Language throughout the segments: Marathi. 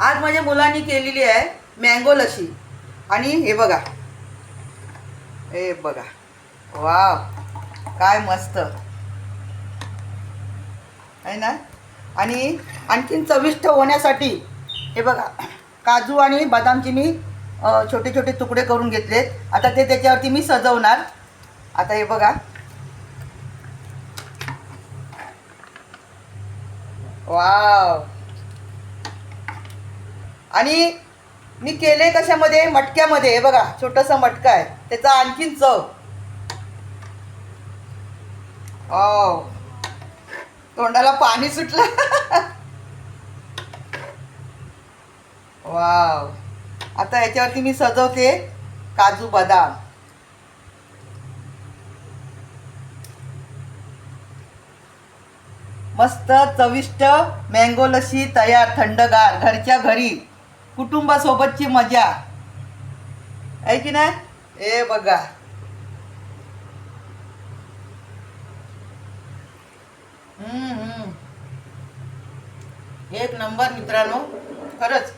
आज माझ्या मुलांनी केलेली आहे मँगो लस्सी आणि हे बघा वाव काय मस्त आहे ना। आणि आणखीन चविष्ट होण्यासाठी हे बघा काजू आणि बदामची मी छोटे छोटे तुकडे करून घेतलेत। आता ते त्याच्यावरती मी सजवणार। आता हे बघा वाव। आणि मी केले कशामध्ये मटक्यामध्ये हे बघा छोटासा मटका आहे त्याचा आणखीन चव तोंडाला पाणी सुटलं वाव। आता याच्यावरती मी सजवते काजू बदाम। मस्त चविष्ट मँगो लस्सी तयार थंडगार घरच्या घरी कुटुंबासोबतची मजा आहे की नाही। हे बघा एक नंबर मित्रांनो खरंच।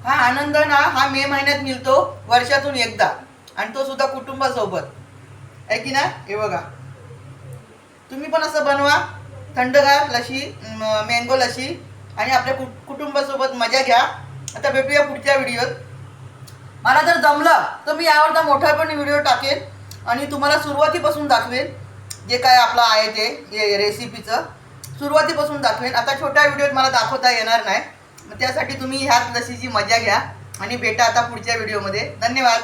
हा आनंद ना हा मे महिन्यात मिळतो वर्षातून एकदा आणि तो सुद्धा कुटुंबासोबत आहे की नाही। हे बघा तुम्ही पण असं बनवा थंडगार लस्सी मँगो लस्सी आणि आपल्या कुटुंबासोबत मजा घ्या। आता भेटूया पुढच्या व्हिडिओत। मला जर जमलं तर मी यावरचा मोठा पण व्हिडिओ टाकेल आणि तुम्हाला सुरुवातीपासून दाखवेल जे काय आपलं आहे ते रेसिपीचं सुरुवातीपासून दाखवेल। आता छोट्या व्हिडिओत मला दाखवता येणार नाही, मग त्यासाठी तुम्ही ह्याच लस्सीची मजा घ्या आणि भेटा आता पुढच्या व्हिडिओमध्ये। धन्यवाद।